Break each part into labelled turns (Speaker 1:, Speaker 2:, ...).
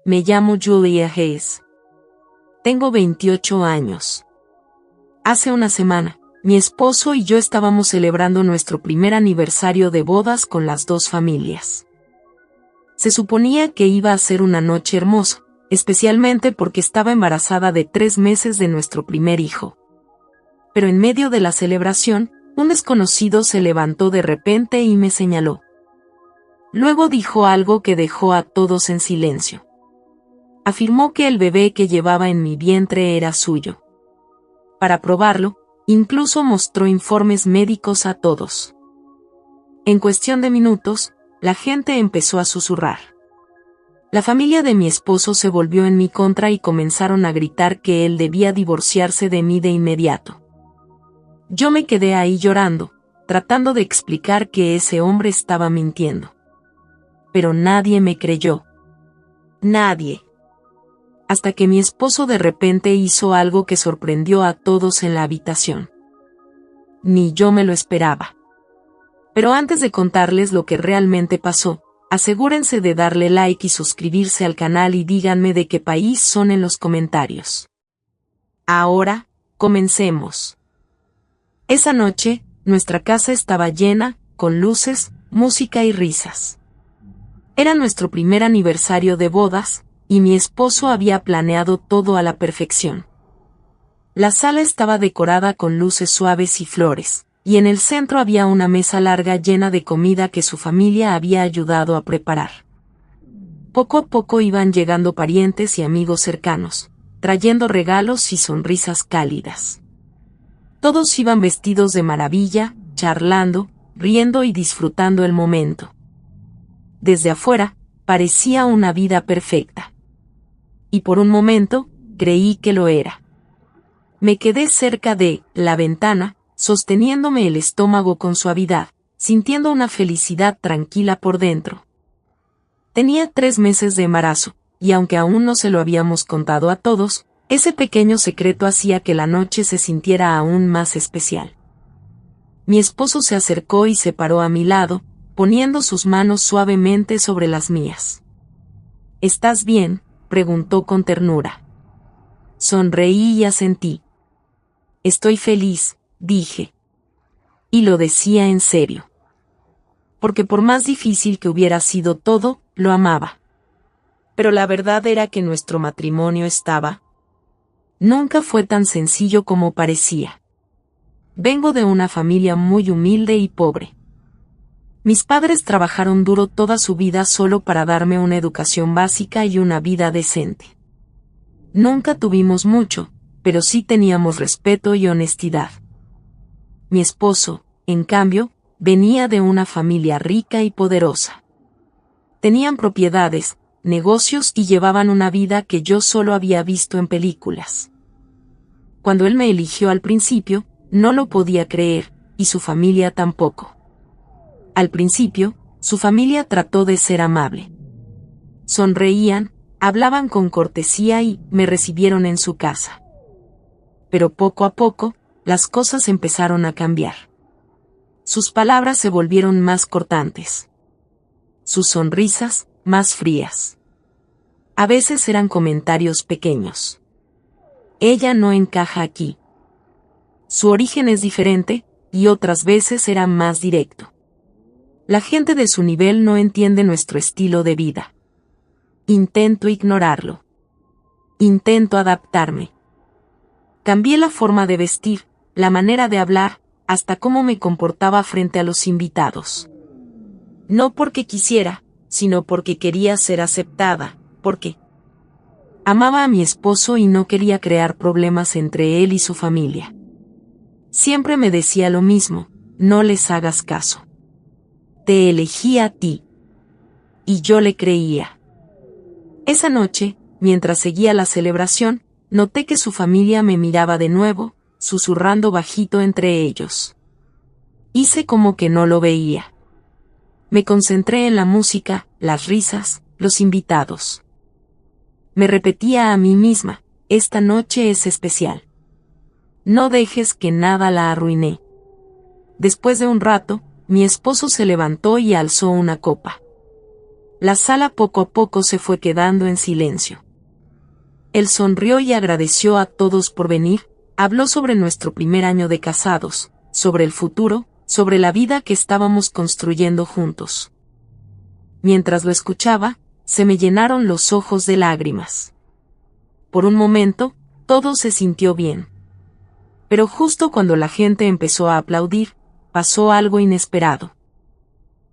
Speaker 1: Me llamo Julia Hayes. Tengo 28 años. Hace una semana, mi esposo y yo estábamos celebrando nuestro primer aniversario de bodas con las dos familias. Se suponía que iba a ser una noche hermosa, especialmente porque estaba embarazada de 3 meses de nuestro primer hijo. Pero en medio de la celebración, un desconocido se levantó de repente y me señaló. Luego dijo algo que dejó a todos en silencio. Afirmó que el bebé que llevaba en mi vientre era suyo. Para probarlo, incluso mostró informes médicos a todos. En cuestión de minutos, la gente empezó a susurrar. La familia de mi esposo se volvió en mi contra y comenzaron a gritar que él debía divorciarse de mí de inmediato. Yo me quedé ahí llorando, tratando de explicar que ese hombre estaba mintiendo. Pero nadie me creyó. Nadie. Hasta que mi esposo de repente hizo algo que sorprendió a todos en la habitación. Ni yo me lo esperaba. Pero antes de contarles lo que realmente pasó, asegúrense de darle like y suscribirse al canal y díganme de qué país son en los comentarios. Ahora, comencemos. Esa noche, nuestra casa estaba llena, con luces, música y risas. Era nuestro primer aniversario de bodas, y mi esposo había planeado todo a la perfección. La sala estaba decorada con luces suaves y flores, y en el centro había una mesa larga llena de comida que su familia había ayudado a preparar. Poco a poco iban llegando parientes y amigos cercanos, trayendo regalos y sonrisas cálidas. Todos iban vestidos de maravilla, charlando, riendo y disfrutando el momento. Desde afuera, parecía una vida perfecta. Y por un momento, creí que lo era. Me quedé cerca de la ventana, sosteniéndome el estómago con suavidad, sintiendo una felicidad tranquila por dentro. Tenía 3 meses de embarazo, y aunque aún no se lo habíamos contado a todos, ese pequeño secreto hacía que la noche se sintiera aún más especial. Mi esposo se acercó y se paró a mi lado, poniendo sus manos suavemente sobre las mías. ¿Estás bien?, preguntó con ternura. Sonreí y asentí. Estoy feliz, dije. Y lo decía en serio. Porque por más difícil que hubiera sido todo, lo amaba. Pero la verdad era que nuestro matrimonio nunca fue tan sencillo como parecía. Vengo de una familia muy humilde y pobre. Mis padres trabajaron duro toda su vida solo para darme una educación básica y una vida decente. Nunca tuvimos mucho, pero sí teníamos respeto y honestidad. Mi esposo, en cambio, venía de una familia rica y poderosa. Tenían propiedades, negocios y llevaban una vida que yo solo había visto en películas. Cuando él me eligió al principio, no lo podía creer, y su familia tampoco. Al principio, su familia trató de ser amable. Sonreían, hablaban con cortesía y me recibieron en su casa. Pero poco a poco, las cosas empezaron a cambiar. Sus palabras se volvieron más cortantes. Sus sonrisas, más frías. A veces eran comentarios pequeños. Ella no encaja aquí. Su origen es diferente, y otras veces era más directo. La gente de su nivel no entiende nuestro estilo de vida. Intento ignorarlo. Intento adaptarme. Cambié la forma de vestir, la manera de hablar, hasta cómo me comportaba frente a los invitados. No porque quisiera, sino porque quería ser aceptada, porque amaba a mi esposo y no quería crear problemas entre él y su familia. Siempre me decía lo mismo, no les hagas caso. Te elegí a ti. Y yo le creía. Esa noche, mientras seguía la celebración, noté que su familia me miraba de nuevo, susurrando bajito entre ellos. Hice como que no lo veía. Me concentré en la música, las risas, los invitados. Me repetía a mí misma, esta noche es especial. No dejes que nada la arruine. Después de un rato, mi esposo se levantó y alzó una copa. La sala poco a poco se fue quedando en silencio. Él sonrió y agradeció a todos por venir, habló sobre nuestro primer año de casados, sobre el futuro, sobre la vida que estábamos construyendo juntos. Mientras lo escuchaba, se me llenaron los ojos de lágrimas. Por un momento, todo se sintió bien. Pero justo cuando la gente empezó a aplaudir, pasó algo inesperado.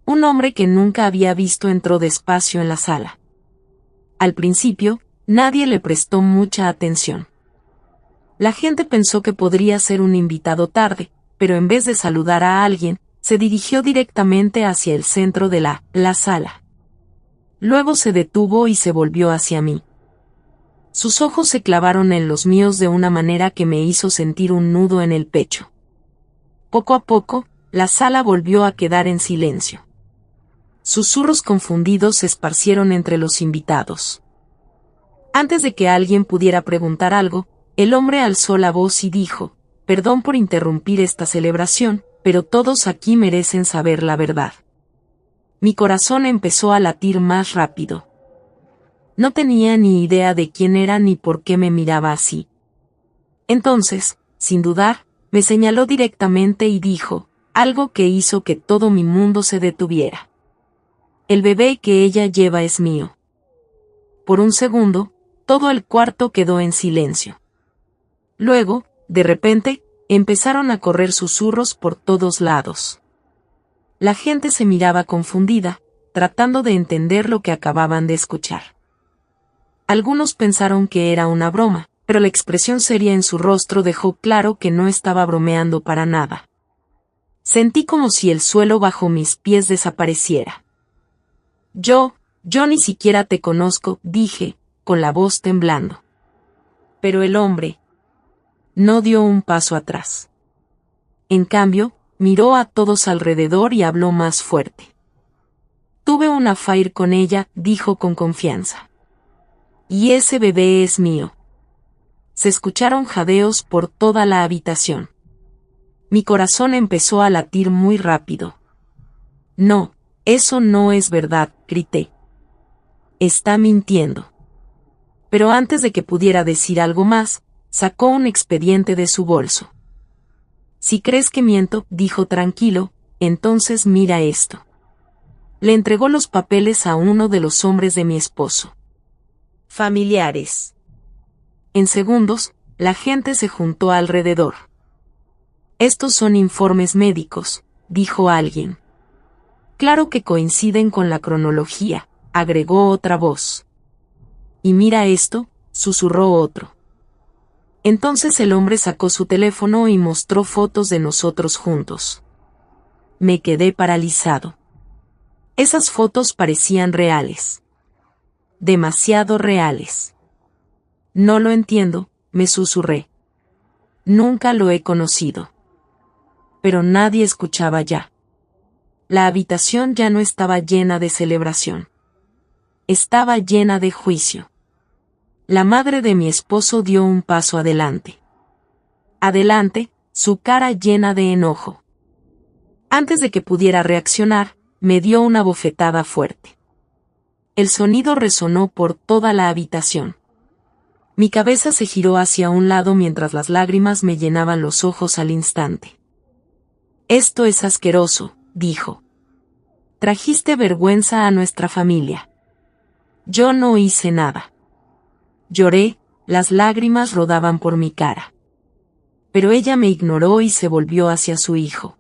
Speaker 1: Un hombre que nunca había visto entró despacio en la sala. Al principio, nadie le prestó mucha atención. La gente pensó que podría ser un invitado tarde, pero en vez de saludar a alguien, se dirigió directamente hacia el centro de la sala. Luego se detuvo y se volvió hacia mí. Sus ojos se clavaron en los míos de una manera que me hizo sentir un nudo en el pecho. Poco a poco, la sala volvió a quedar en silencio. Susurros confundidos se esparcieron entre los invitados. Antes de que alguien pudiera preguntar algo, el hombre alzó la voz y dijo: «Perdón por interrumpir esta celebración, pero todos aquí merecen saber la verdad». Mi corazón empezó a latir más rápido. No tenía ni idea de quién era ni por qué me miraba así. Entonces, sin dudar, me señaló directamente y dijo algo que hizo que todo mi mundo se detuviera. «El bebé que ella lleva es mío». Por un segundo, todo el cuarto quedó en silencio. Luego, de repente, empezaron a correr susurros por todos lados. La gente se miraba confundida, tratando de entender lo que acababan de escuchar. Algunos pensaron que era una broma, pero la expresión seria en su rostro dejó claro que no estaba bromeando para nada. Sentí como si el suelo bajo mis pies desapareciera. Yo ni siquiera te conozco», dije, con la voz temblando. Pero el hombre no dio un paso atrás. En cambio, miró a todos alrededor y habló más fuerte. «Tuve un affair con ella», dijo con confianza. «Y ese bebé es mío». Se escucharon jadeos por toda la habitación. Mi corazón empezó a latir muy rápido. «No, eso no es verdad», grité. «Está mintiendo». Pero antes de que pudiera decir algo más, sacó un expediente de su bolso. «Si crees que miento», dijo tranquilo, «entonces mira esto». Le entregó los papeles a uno de los hombres de mi esposo. Familiares. En segundos, la gente se juntó alrededor. «Estos son informes médicos», dijo alguien. «Claro que coinciden con la cronología», agregó otra voz. «Y mira esto», susurró otro. Entonces el hombre sacó su teléfono y mostró fotos de nosotros juntos. Me quedé paralizado. Esas fotos parecían reales. Demasiado reales. «No lo entiendo», me susurré. «Nunca lo he conocido». Pero nadie escuchaba ya. La habitación ya no estaba llena de celebración. Estaba llena de juicio. La madre de mi esposo dio un paso adelante. Adelante, su cara llena de enojo. Antes de que pudiera reaccionar, me dio una bofetada fuerte. El sonido resonó por toda la habitación. Mi cabeza se giró hacia un lado mientras las lágrimas me llenaban los ojos al instante. «Esto es asqueroso», dijo. «Trajiste vergüenza a nuestra familia». Yo no hice nada. Lloré, las lágrimas rodaban por mi cara. Pero ella me ignoró y se volvió hacia su hijo.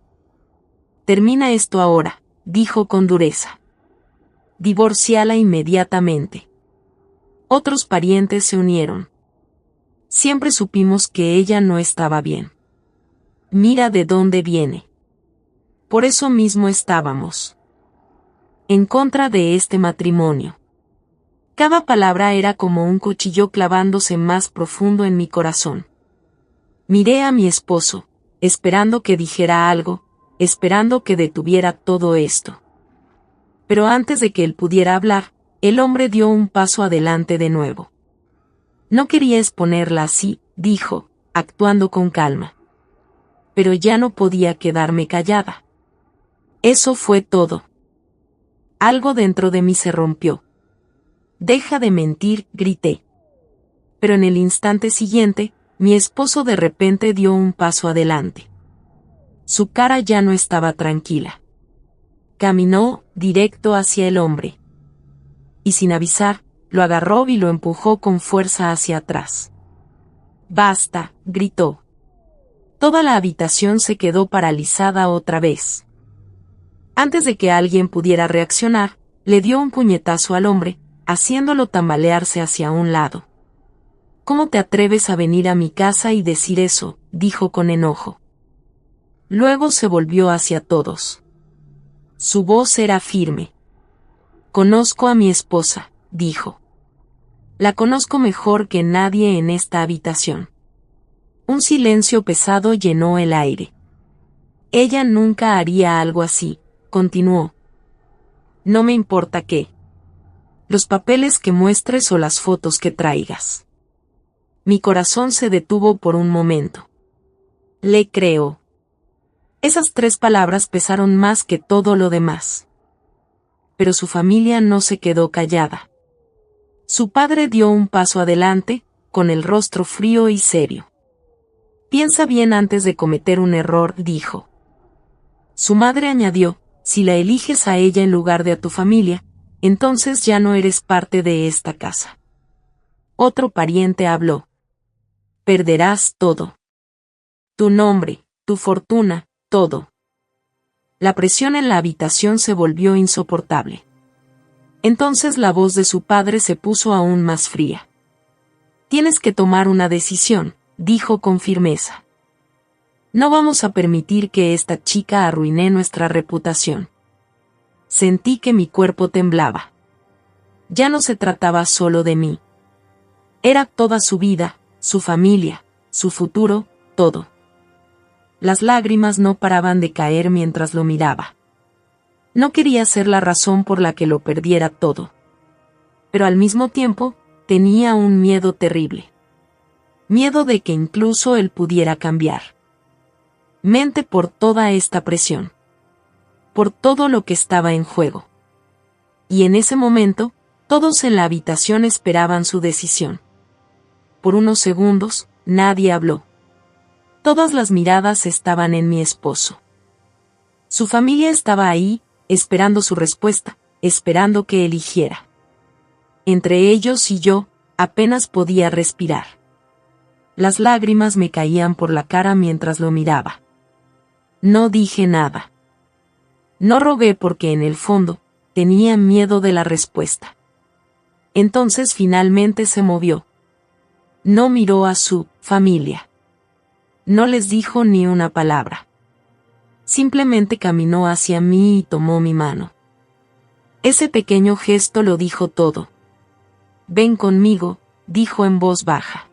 Speaker 1: «Termina esto ahora», dijo con dureza. «Divorciala inmediatamente». Otros parientes se unieron. Siempre supimos que ella no estaba bien. Mira de dónde viene. Por eso mismo estábamos en contra de este matrimonio. Cada palabra era como un cuchillo clavándose más profundo en mi corazón. Miré a mi esposo, esperando que dijera algo, esperando que detuviera todo esto. Pero antes de que él pudiera hablar, el hombre dio un paso adelante de nuevo. «No quería exponerla así», dijo, actuando con calma. Pero ya no podía quedarme callada. Eso fue todo. Algo dentro de mí se rompió. «Deja de mentir», grité. Pero en el instante siguiente, mi esposo de repente dio un paso adelante. Su cara ya no estaba tranquila. Caminó directo hacia el hombre. Y sin avisar, lo agarró y lo empujó con fuerza hacia atrás. «Basta», gritó. Toda la habitación se quedó paralizada otra vez. Antes de que alguien pudiera reaccionar, le dio un puñetazo al hombre, haciéndolo tambalearse hacia un lado. «¿Cómo te atreves a venir a mi casa y decir eso?», dijo con enojo. Luego se volvió hacia todos. Su voz era firme. «Conozco a mi esposa», dijo. «La conozco mejor que nadie en esta habitación». Un silencio pesado llenó el aire. «Ella nunca haría algo así», continuó. «No me importa qué. Los papeles que muestres o las fotos que traigas». Mi corazón se detuvo por un momento. Le creo. Esas 3 palabras pesaron más que todo lo demás. Pero su familia no se quedó callada. Su padre dio un paso adelante, con el rostro frío y serio. «Piensa bien antes de cometer un error», dijo. Su madre añadió: «Si la eliges a ella en lugar de a tu familia, entonces ya no eres parte de esta casa». Otro pariente habló: «Perderás todo. Tu nombre, tu fortuna, todo». La presión en la habitación se volvió insoportable. Entonces la voz de su padre se puso aún más fría. «Tienes que tomar una decisión», dijo con firmeza. «No vamos a permitir que esta chica arruine nuestra reputación». Sentí que mi cuerpo temblaba. Ya no se trataba solo de mí. Era toda su vida, su familia, su futuro, todo. Las lágrimas no paraban de caer mientras lo miraba. No quería ser la razón por la que lo perdiera todo. Pero al mismo tiempo, tenía un miedo terrible. Miedo de que incluso él pudiera cambiar. Mente por toda esta presión. Por todo lo que estaba en juego. Y en ese momento, todos en la habitación esperaban su decisión. Por unos segundos, nadie habló. Todas las miradas estaban en mi esposo. Su familia estaba ahí, esperando su respuesta, esperando que eligiera. Entre ellos y yo, apenas podía respirar. Las lágrimas me caían por la cara mientras lo miraba. No dije nada. No rogué porque en el fondo, tenía miedo de la respuesta. Entonces finalmente se movió. No miró a su familia. No les dijo ni una palabra. Simplemente caminó hacia mí y tomó mi mano. Ese pequeño gesto lo dijo todo. «Ven conmigo», dijo en voz baja.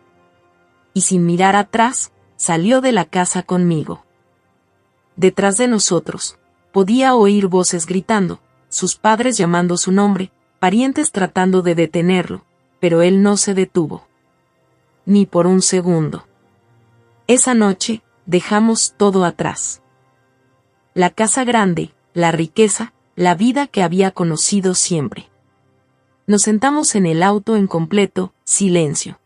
Speaker 1: Y sin mirar atrás, salió de la casa conmigo. Detrás de nosotros, podía oír voces gritando, sus padres llamando su nombre, parientes tratando de detenerlo, pero él no se detuvo. Ni por un segundo. Esa noche, dejamos todo atrás. La casa grande, la riqueza, la vida que había conocido siempre. Nos sentamos en el auto en completo silencio.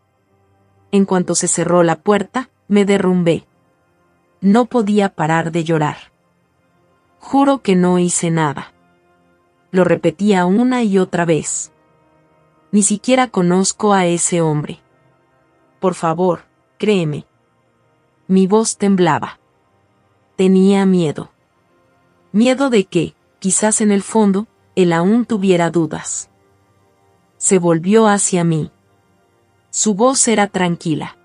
Speaker 1: En cuanto se cerró la puerta, me derrumbé. No podía parar de llorar. Juro que no hice nada. Lo repetía una y otra vez. Ni siquiera conozco a ese hombre. Por favor, créeme. Mi voz temblaba. Tenía miedo. Miedo de que, quizás en el fondo, él aún tuviera dudas. Se volvió hacia mí. Su voz era tranquila.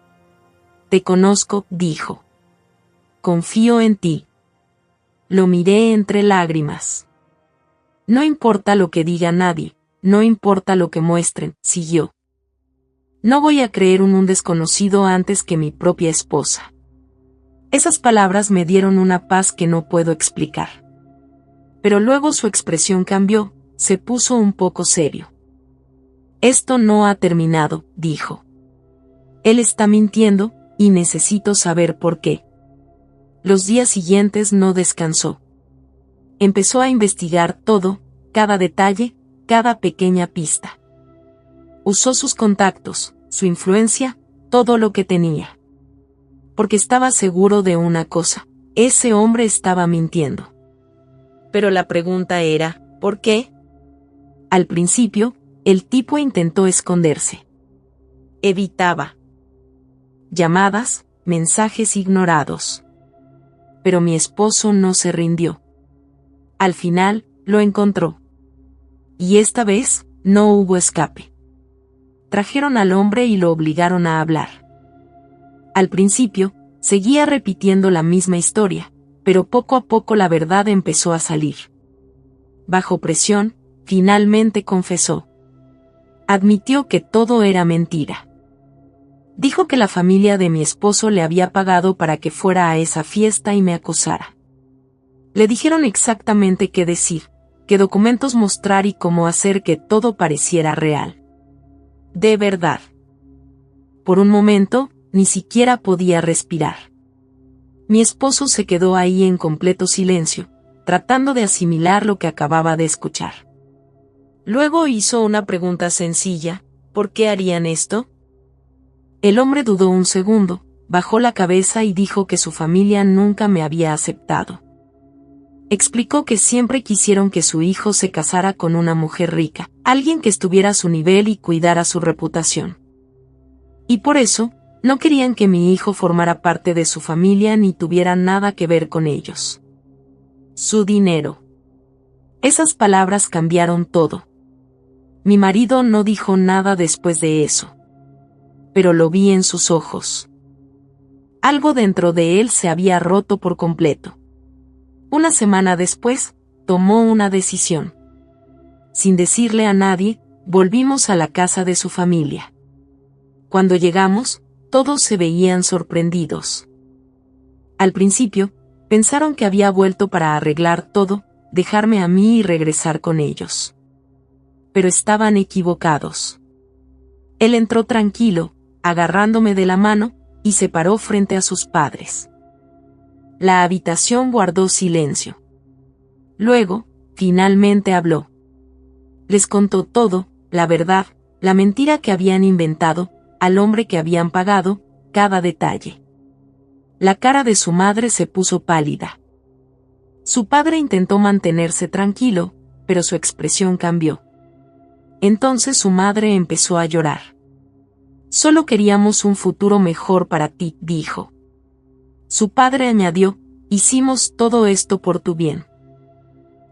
Speaker 1: «Te conozco», dijo. «Confío en ti». Lo miré entre lágrimas. «No importa lo que diga nadie, no importa lo que muestren», siguió. «No voy a creer en un desconocido antes que mi propia esposa». Esas palabras me dieron una paz que no puedo explicar. Pero luego su expresión cambió, se puso un poco serio. «Esto no ha terminado», dijo. «Él está mintiendo, y necesito saber por qué». Los días siguientes no descansó. Empezó a investigar todo, cada detalle, cada pequeña pista. Usó sus contactos, su influencia, todo lo que tenía. Porque estaba seguro de una cosa: ese hombre estaba mintiendo. Pero la pregunta era, ¿por qué? Al principio, el tipo intentó esconderse. Evitaba llamadas, mensajes ignorados. Pero mi esposo no se rindió. Al final, lo encontró. Y esta vez, no hubo escape. Trajeron al hombre y lo obligaron a hablar. Al principio, seguía repitiendo la misma historia, pero poco a poco la verdad empezó a salir. Bajo presión, finalmente confesó. Admitió que todo era mentira. Dijo que la familia de mi esposo le había pagado para que fuera a esa fiesta y me acosara. Le dijeron exactamente qué decir, qué documentos mostrar y cómo hacer que todo pareciera real. De verdad. Por un momento, ni siquiera podía respirar. Mi esposo se quedó ahí en completo silencio, tratando de asimilar lo que acababa de escuchar. Luego hizo una pregunta sencilla: ¿por qué harían esto? El hombre dudó un segundo, bajó la cabeza y dijo que su familia nunca me había aceptado. Explicó que siempre quisieron que su hijo se casara con una mujer rica, alguien que estuviera a su nivel y cuidara su reputación. Y por eso, no querían que mi hijo formara parte de su familia ni tuviera nada que ver con ellos. Su dinero. Esas palabras cambiaron todo. Mi marido no dijo nada después de eso. Pero lo vi en sus ojos. Algo dentro de él se había roto por completo. Una semana después, tomó una decisión. Sin decirle a nadie, volvimos a la casa de su familia. Cuando llegamos, todos se veían sorprendidos. Al principio, pensaron que había vuelto para arreglar todo, dejarme a mí y regresar con ellos. Pero estaban equivocados. Él entró tranquilo, agarrándome de la mano, y se paró frente a sus padres. La habitación guardó silencio. Luego, finalmente habló. Les contó todo, la verdad, la mentira que habían inventado, al hombre que habían pagado, cada detalle. La cara de su madre se puso pálida. Su padre intentó mantenerse tranquilo, pero su expresión cambió. Entonces su madre empezó a llorar. Solo queríamos un futuro mejor para ti, dijo. Su padre añadió, hicimos todo esto por tu bien.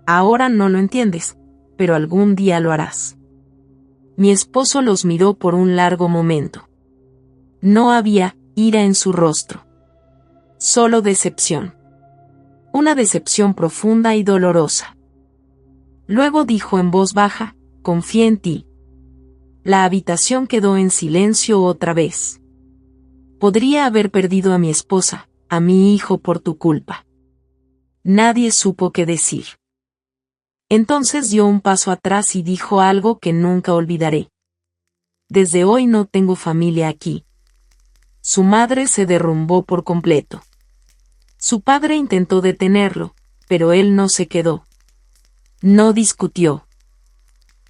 Speaker 1: Ahora no lo entiendes, pero algún día lo harás. Mi esposo los miró por un largo momento. No había ira en su rostro. Solo decepción. Una decepción profunda y dolorosa. Luego dijo en voz baja, confía en ti. La habitación quedó en silencio otra vez. Podría haber perdido a mi esposa, a mi hijo por tu culpa. Nadie supo qué decir. Entonces dio un paso atrás y dijo algo que nunca olvidaré. Desde hoy no tengo familia aquí. Su madre se derrumbó por completo. Su padre intentó detenerlo, pero él no se quedó. No discutió.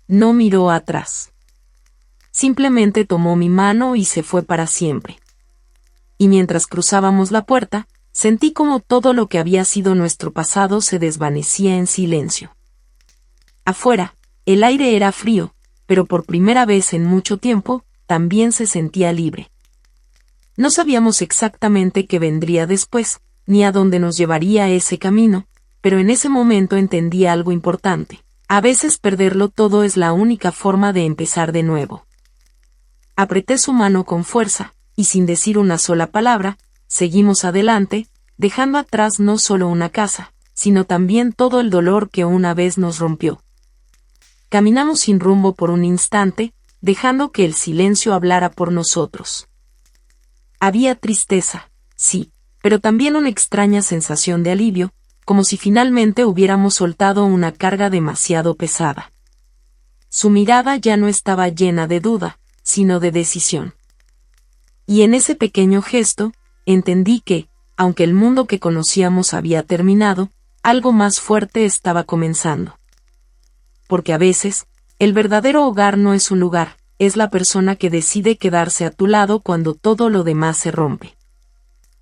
Speaker 1: No miró atrás. Simplemente tomó mi mano y se fue para siempre. Y mientras cruzábamos la puerta, sentí como todo lo que había sido nuestro pasado se desvanecía en silencio. Afuera, el aire era frío, pero por primera vez en mucho tiempo, también se sentía libre. No sabíamos exactamente qué vendría después, ni a dónde nos llevaría ese camino, pero en ese momento entendí algo importante. A veces perderlo todo es la única forma de empezar de nuevo. Apreté su mano con fuerza, y sin decir una sola palabra, seguimos adelante, dejando atrás no solo una casa, sino también todo el dolor que una vez nos rompió. Caminamos sin rumbo por un instante, dejando que el silencio hablara por nosotros. Había tristeza, sí, pero también una extraña sensación de alivio, como si finalmente hubiéramos soltado una carga demasiado pesada. Su mirada ya no estaba llena de duda, sino de decisión. Y en ese pequeño gesto, entendí que, aunque el mundo que conocíamos había terminado, algo más fuerte estaba comenzando. porque a veces, el verdadero hogar no es un lugar, es la persona que decide quedarse a tu lado cuando todo lo demás se rompe.